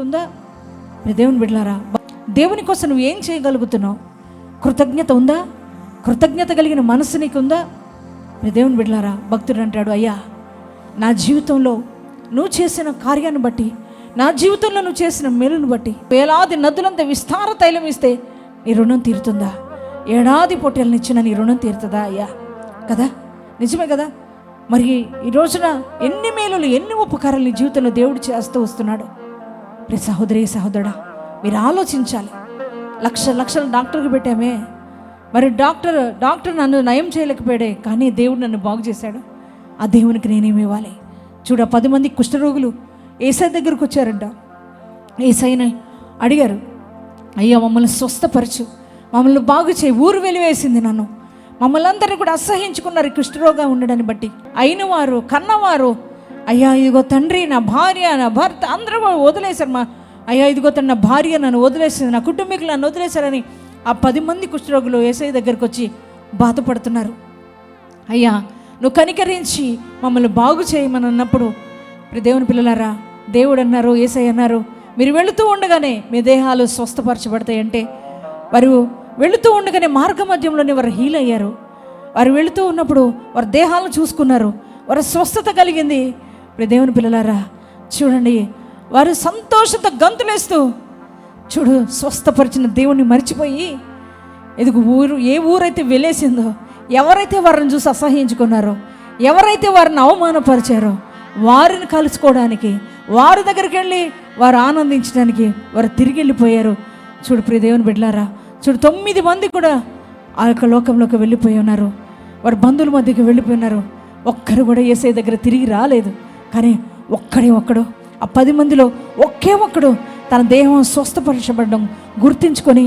నీకుందా? దేవుని బిడ్డలారా, దేవుని కోసం నువ్వు ఏం చేయగలుగుతున్నావు? కృతజ్ఞత ఉందా? కృతజ్ఞత కలిగిన మనసు నీకుందా? దేవుని బిడ్డలారా, భక్తుడు అంటాడు, అయ్యా నా జీవితంలో నువ్వు చేసిన కార్యాన్ని బట్టి, నా జీవితంలో నువ్వు చేసిన మేలును బట్టి వేలాది నదులంత విస్తార తైలం ఇస్తే నీ రుణం తీరుతుందా? ఏడాది పొట్టేలను ఇచ్చిన నీ రుణం తీరుతుందా అయ్యా? కదా, నిజమే కదా. మరి ఈ రోజున ఎన్ని మేలులు, ఎన్ని ఉపకారాలు నీ జీవితంలో దేవుడు చేస్తూ వస్తున్నాడు. ప్రియ సహోదరి సహోదరుడా, మీరు ఆలోచించాలి. లక్షలు డాక్టర్కి పెట్టామే, మరి డాక్టర్ నన్ను నయం చేయలేకపోయాడే, కానీ దేవుడు నన్ను బాగు చేశాడు. ఆ దేవునికి నేనేమి ఇవ్వాలి? చూడ 10 మంది కుష్ఠరోగులు యేసయ్య దగ్గరకు వచ్చారంట. యేసయ్యని అడిగారు, అయ్యా మమ్మల్ని స్వస్థపరచు, మమ్మల్ని బాగు చేయి, ఊరు వెలివేసింది నన్ను, మమ్మల్ని అందరినీ కూడా అసహించుకున్నారు కుష్ఠరోగం ఉండడాన్ని బట్టి. అయిన వారు కన్నవారు, అయ్యా ఇదిగో తండ్రి, నా భార్య, నా భర్త అందరూ వదిలేశారు, అయ్యా ఇదిగో నా భార్య నన్ను వదిలేసింది, నా కుటుంబీకులు నన్ను వదిలేశారని ఆ 10 మంది కుష్ఠరోగులు యేసయ్య దగ్గరికి వచ్చి బాధపడుతున్నారు. అయ్యా నువ్వు కనికరించి మమ్మల్ని బాగు చేయమని అన్నప్పుడు, దేవుని పిల్లలారా, దేవుడు అన్నారు, యేసయ్య అన్నారు, మీరు వెళుతూ ఉండగానే మీ దేహాలు స్వస్థపరచబడతాయంటే, వారు వెళుతూ ఉండగానే మార్గ మధ్యంలోనే వారు హీల్ అయ్యారు. వారు వెళుతూ ఉన్నప్పుడు వారి దేహాలను చూసుకున్నారు, వారు స్వస్థత కలిగింది. దేవుని పిల్లలారా చూడండి, వారు సంతోషంతో గంతులేస్తూ, చూడు స్వస్థపరిచిన దేవుణ్ణి మర్చిపోయి ఎదుగు ఏ ఊరైతే వెళ్ళేసిందో, ఎవరైతే వారిని చూసి అసహ్యించుకున్నారో, ఎవరైతే వారిని అవమానపరిచారో వారిని కలుసుకోవడానికి, వారి దగ్గరికి వెళ్ళి వారు ఆనందించడానికి వారు తిరిగి వెళ్ళిపోయారు. చూడు ప్రియ దేవుని బిడ్డలారా, చూడు 9 మంది కూడా ఆ యొక్క లోకంలోకి వెళ్ళిపోయి ఉన్నారు, వారి బంధువుల మధ్యకి వెళ్ళిపోయినారు. ఒక్కరు కూడా యేసయ్య దగ్గర తిరిగి రాలేదు. కానీ ఒక్కడు ఆ 10 మందిలో ఒకే ఒక్కడు తన దేహం స్వస్థపరచబడడం గుర్తించుకొని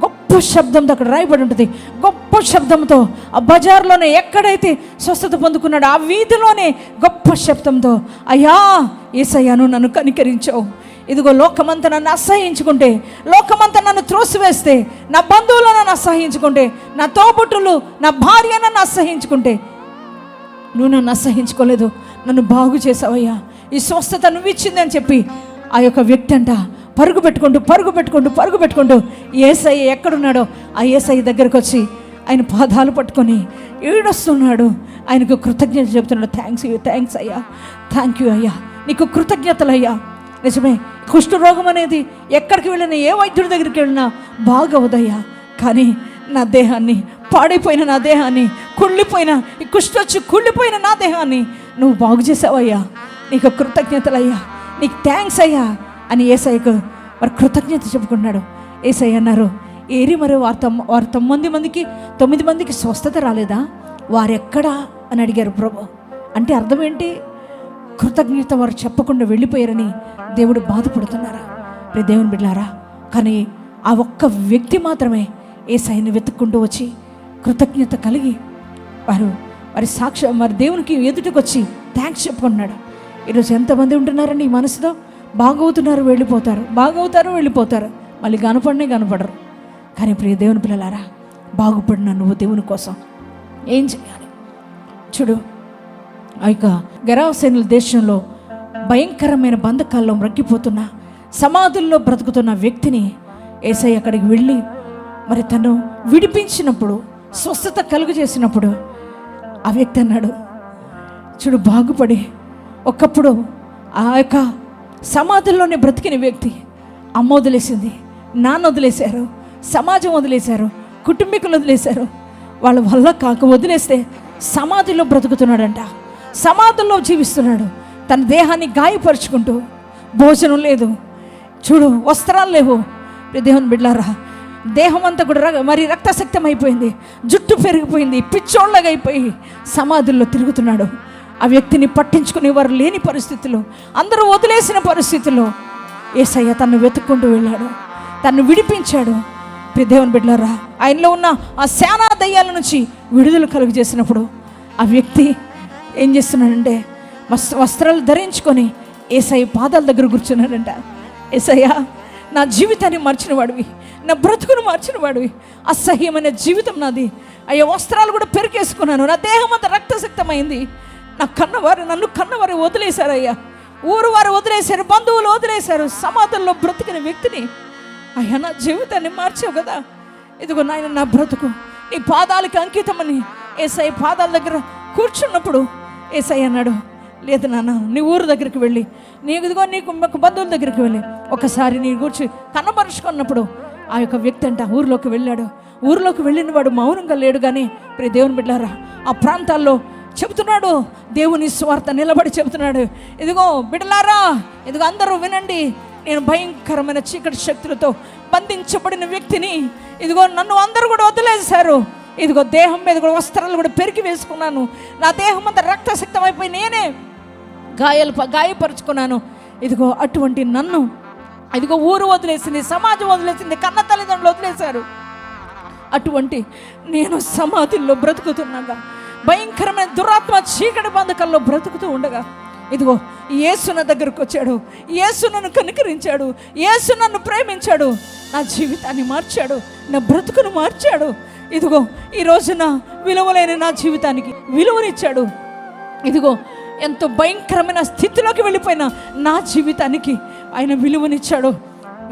గొప్ప శబ్దంతో, అక్కడ రాయబడి ఉంటుంది, గొప్ప శబ్దంతో ఆ బజార్లోనే ఎక్కడైతే స్వస్థత పొందుకున్నాడో ఆ వీధిలోనే గొప్ప శబ్దంతో, అయ్యా యేసయ్యను నన్ను కనికరించావు, ఇదిగో లోకమంతా నన్ను అసహ్యించుకుంటే, లోకమంతా నన్ను త్రోసివేస్తే, నా బంధువులు నన్ను అసహ్యించుకుంటే, నా తోబుట్టులు, నా భార్య నన్ను అసహ్యించుకుంటే, నువ్వు నన్ను అసహ్యించుకోలేదు, నన్ను బాగు చేసావయ్యా, ఈ స్వస్థత నువ్వు ఇచ్చింది అని చెప్పి ఆ యొక్క వ్యక్తి అంట పరుగు పెట్టుకుంటూ యేసయ్య ఎక్కడున్నాడో ఆ యేసయ్య దగ్గరకు వచ్చి ఆయన పాదాలు పట్టుకొని ఏడుస్తున్నాడు. ఆయనకు కృతజ్ఞత చెబుతున్నాడు. థ్యాంక్స్ అయ్యా, థ్యాంక్ యూ అయ్యా, నీకు కృతజ్ఞతలు అయ్యా. నిజమే, కుష్ఠరోగం అనేది ఎక్కడికి వెళ్ళినా, ఏ వైద్యుడి దగ్గరికి వెళ్ళినా బాగవుదయ్యా, కానీ నా దేహాన్ని, పాడైపోయిన నా దేహాన్ని, కుళ్ళిపోయిన ఈ కుష్ఠొచ్చి కుళ్ళిపోయిన నా దేహాన్ని నువ్వు బాగు చేసావయ్యా, నీకు కృతజ్ఞతలయ్యా, నీకు థ్యాంక్స్ అయ్యా అని యేసయ్యకు వారు కృతజ్ఞత చెప్పుకున్నాడు. యేసయ్య అన్నారు, ఏరి మరి వారు 9 మందికి స్వస్థత రాలేదా, వారెక్కడా అని అడిగారు ప్రభు. అంటే అర్థం ఏంటి? కృతజ్ఞత వారు చెప్పకుండా వెళ్ళిపోయారని దేవుడు బాధపడుతున్నారా? దేవుని బిడ్డలారా, కానీ ఆ ఒక్క వ్యక్తి మాత్రమే యేసయ్యని వెతుక్కుంటూ వచ్చి కృతజ్ఞత కలిగి వారి సాక్ష్యం, మరి దేవునికి ఎదుటికి వచ్చి థ్యాంక్స్ చెప్పుకున్నాడు. ఈరోజు ఎంతమంది ఉంటున్నారండి ఈ మనసుతో? బాగవుతున్నారు, వెళ్ళిపోతారు, మళ్ళీ కనపడరు. కానీ ప్రియ దేవుని పిల్లలారా, బాగుపడిన నువ్వు దేవుని కోసం ఏం చేయాలి? చూడు, ఆ యొక్క గెరాసేనుల దేశంలో భయంకరమైన బంధకాల్లో మ్రగ్గిపోతున్న, సమాధుల్లో బ్రతుకుతున్న వ్యక్తిని యేసయ్య అక్కడికి వెళ్ళి మరి తను విడిపించినప్పుడు, స్వస్థత కలుగు చేసినప్పుడు ఆ వ్యక్తి అన్నాడు, చూడు బాగుపడి, ఒకప్పుడు ఆ యొక్క సమాధుల్లోనే బ్రతికిన వ్యక్తి అమ్మ వదిలేసింది, నాన్న వదిలేశారు, సమాజం వదిలేశారు, కుటుంబీకులు వదిలేశారు, వాళ్ళ వల్ల కాక వదిలేస్తే సమాధిలో బ్రతుకుతున్నాడంట, సమాధుల్లో జీవిస్తున్నాడు. తన దేహాన్ని గాయపరుచుకుంటూ, భోజనం లేదు, చూడు వస్త్రాలు లేవు. దేవుని బిడ్డలారా, దేహం అంతా కూడా మరి రక్తశక్తం అయిపోయింది, జుట్టు పెరిగిపోయింది, పిచ్చోళ్ళగా అయిపోయి సమాధుల్లో తిరుగుతున్నాడు. ఆ వ్యక్తిని పట్టించుకునేవారు లేని పరిస్థితుల్లో, అందరూ వదిలేసిన పరిస్థితుల్లో యేసయ్య తను వెతుక్కుంటూ వెళ్ళాడు, తను విడిపించాడు. దేవుని బిడ్డలారా, ఆయనలో ఉన్న ఆ సేనా దయ్యాల నుంచి విడుదల కలుగు చేసినప్పుడు ఆ వ్యక్తి ఏం చేస్తున్నాడంటే వస్త్రాలు ధరించుకొని యేసయ్య పాదాల దగ్గర కూర్చున్నాడంట. యేసయ్య, నా జీవితాన్ని మార్చిన వాడివి, నా బ్రతుకును మార్చిన వాడివి, అసహ్యమైన జీవితం నాది అయ్యా, వస్త్రాలు కూడా పెరికేసుకున్నాను, నా దేహం అంతా రక్తశక్తమైంది, నన్ను కన్నవారు వదిలేశారయ్యా, ఊరు వారు వదిలేశారు, బంధువులు వదిలేశారు, సమాధుల్లో బ్రతికిన వ్యక్తిని అయ్యా నా జీవితాన్ని మార్చావు కదా, ఇదిగో నాయన నా బ్రతుకు నీ పాదాలకి అంకితమని యేసయ్య పాదాల దగ్గర కూర్చున్నప్పుడు యేసయ్య అన్నాడు, లేదు నాన్న నీ ఊరు దగ్గరికి వెళ్ళి ఇదిగో నీకు బంధువుల దగ్గరికి వెళ్ళి ఒకసారి నీ కూర్చి కన్నపరుచుకున్నప్పుడు ఆ యొక్క వ్యక్తి అంట ఊరిలోకి వెళ్ళాడు. ఊరిలోకి వెళ్ళిన వాడు మౌనంగా లేడు, కానీ ప్రియ దేవుని బిడ్డలారా ఆ ప్రాంతాల్లో చెబుతున్నాడు, దేవుని స్వార్థ నిలబడి చెబుతున్నాడు, ఇదిగో బిడ్డలారా, ఇదిగో అందరూ వినండి, నేను భయంకరమైన చీకటి శక్తులతో బంధించబడిన వ్యక్తిని, ఇదిగో నన్ను అందరూ కూడా వదిలేశారు, ఇదిగో దేహం మీద కూడా వస్త్రాలు కూడా పెరిగి వేసుకున్నాను, నా దేహం అంతా రక్తసిక్తం అయిపోయి నేనే గాయపరుచుకున్నాను, ఇదిగో అటువంటి నన్ను ఇదిగో ఊరు వదిలేసింది, సమాజం వదిలేసింది, కన్న తల్లిదండ్రులు వదిలేశారు, అటువంటి నేను సమాధిలో బ్రతుకుతున్నాగా, భయంకరమైన దురాత్మ చీకటి బంధకాల్లో బ్రతుకుతూ ఉండగా ఇదిగో యేసు నా దగ్గరకు వచ్చాడు, యేసు నన్ను కనికరించాడు, యేసు నన్ను ప్రేమించాడు, నా జీవితాన్ని మార్చాడు, నా బ్రతుకును మార్చాడు, ఇదిగో ఈ రోజున విలువలేని నా జీవితానికి విలువనిచ్చాడు, ఇదిగో ఎంతో భయంకరమైన స్థితిలోకి వెళ్ళిపోయిన నా జీవితానికి ఆయన విలువనిచ్చాడు.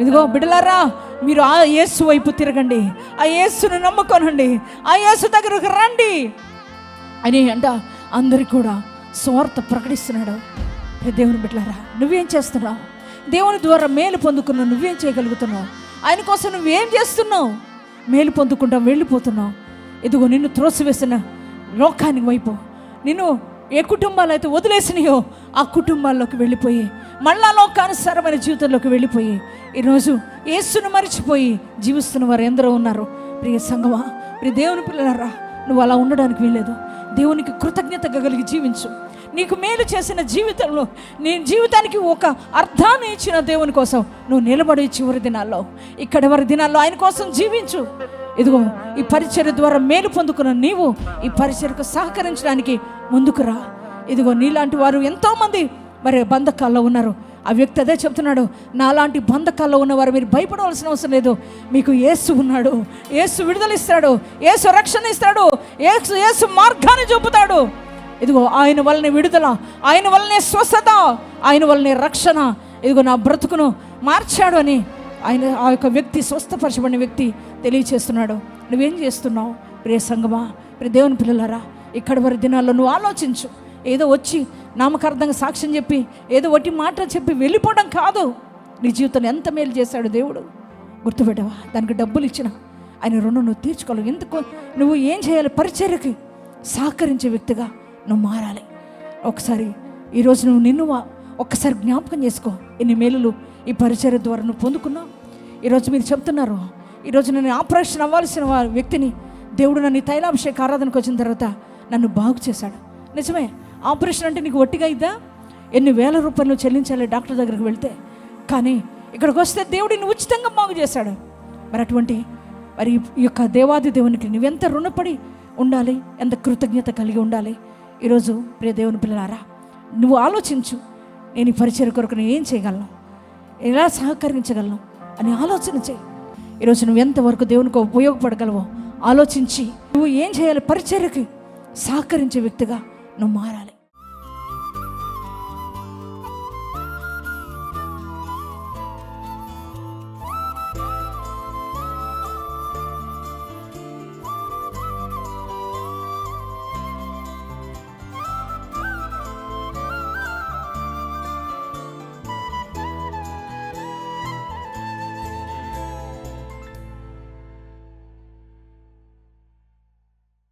ఇదిగో బిడ్డలారా, మీరు ఆ యేసు వైపు తిరగండి, ఆ యేసును నమ్ముకోనండి, ఆ యేసు దగ్గరకు రండి అని అంట అందరికి కూడా స్వార్థ ప్రకటిస్తున్నాడు. దేవుని బిడ్డలారా, నువ్వేం చేస్తున్నావు? దేవుని ద్వారా మేలు పొందుకున్నావు, నువ్వేం చేయగలుగుతున్నావు? ఆయన కోసం నువ్వేం చేస్తున్నావు? మేలు పొందుకుంటా వెళ్ళిపోతున్నావు. ఇదిగో నిన్ను త్రోసివేసిన లోకానికి వైపు, నిన్ను ఏ కుటుంబాలు అయితే వదిలేసినాయో ఆ కుటుంబాల్లోకి వెళ్ళిపోయి మళ్ళా లోకానుసారమైన జీవితంలోకి వెళ్ళిపోయి ఈరోజు యేసును మరిచిపోయి జీవిస్తున్న వారు ఎందరో ఉన్నారు. ప్రియ సంగమా, ప్రియ దేవుని పిల్లలారా, నువ్వు అలా ఉండడానికి వీల్లేదు. దేవునికి కృతజ్ఞతగా కలిగి జీవించు. నీకు మేలు చేసిన జీవితంలో, నీ జీవితానికి ఒక అర్థాన్ని ఇచ్చిన దేవుని కోసం నువ్వు నిలబడి చివరి దినాల్లో, ఇక్కడ వరి దినాల్లో ఆయన కోసం జీవించు. ఇదిగో ఈ పరిచర్య ద్వారా మేలు పొందుకున్న నీవు ఈ పరిచర్యకు సహకరించడానికి ముందుకు రా. ఇదిగో నీలాంటి వారు ఎంతోమంది మరి బంధకాల్లో ఉన్నారు. ఆ వ్యక్తి అదే చెప్తున్నాడు, నాలాంటి బంధకాల్లో ఉన్నవారు మీరు భయపడవలసిన అవసరం లేదు, మీకు యేసు ఉన్నాడు, యేసు విడుదలిస్తాడు, యేసు రక్షణ ఇస్తాడు, యేసు మార్గాన్ని చూపుతాడు. ఇదిగో ఆయన వల్లనే విడుదల, ఆయన వల్లనే స్వస్థత, ఆయన వల్లనే రక్షణ, ఇదిగో నా బ్రతుకును మార్చాడు అని ఆయన ఆ యొక్క వ్యక్తి, స్వస్థపరచబడిన వ్యక్తి తెలియచేస్తున్నాడు. నువ్వేం చేస్తున్నావు? ప్రియ సంగమా, ప్రియ దేవుని పిల్లలారా, ఇక్కడ వరి దినాల్లో నువ్వు ఆలోచించు. ఏదో వచ్చి నామకార్థంగా సాక్ష్యం చెప్పి ఏదో ఒట్టి మాట చెప్పి వెళ్ళిపోవడం కాదు. నీ జీవితంలో ఎంత మేలు చేశాడు దేవుడు గుర్తుపెట్టవా? దానికి డబ్బులు ఇచ్చిన ఆయన రుణం నువ్వు తీర్చుకోవాలి. ఎందుకు నువ్వు ఏం చేయాలి? పరిచర్యకి సహకరించే వ్యక్తిగా నువ్వు మారాలి. ఒకసారి ఈరోజు నిన్ను ఒక్కసారి జ్ఞాపకం చేసుకో. ఎన్ని మేలులు ఈ పరిచర్య ద్వారా నువ్వు పొందుకున్నావు. ఈరోజు మీరు చెప్తున్నారు, ఈరోజు నేను ఆపరేషన్ అవ్వాల్సిన వ్యక్తిని దేవుడు నన్ను తైలాభిషేక ఆరాధనకు వచ్చిన తర్వాత నన్ను బాగు చేశాడు. నిజమే, ఆపరేషన్ అంటే నీకు ఒట్టిగా ఇద్దా? ఎన్ని వేల రూపాయలు చెల్లించాలి డాక్టర్ దగ్గరికి వెళ్తే. కానీ ఇక్కడికి వస్తే దేవుడిని ఉచితంగా బాగు చేశాడు. మరి అటువంటి మరి ఈ యొక్క దేవాది దేవునికి నువ్వెంత రుణపడి ఉండాలి, ఎంత కృతజ్ఞత కలిగి ఉండాలి. ఈరోజు ప్రియ దేవుని పిల్లలారా, నువ్వు ఆలోచించు, నేను ఈ పరిచర్య కొరకు నేను ఏం చేయగలను, ఎలా సహకరించగలను అని ఆలోచన చేయి. ఈరోజు నువ్వు ఎంతవరకు దేవునికి ఉపయోగపడగలవో ఆలోచించి నువ్వు ఏం చేయాలి? పరిచర్యకి సహకరించే వ్యక్తిగా నువ్వు మారాలి.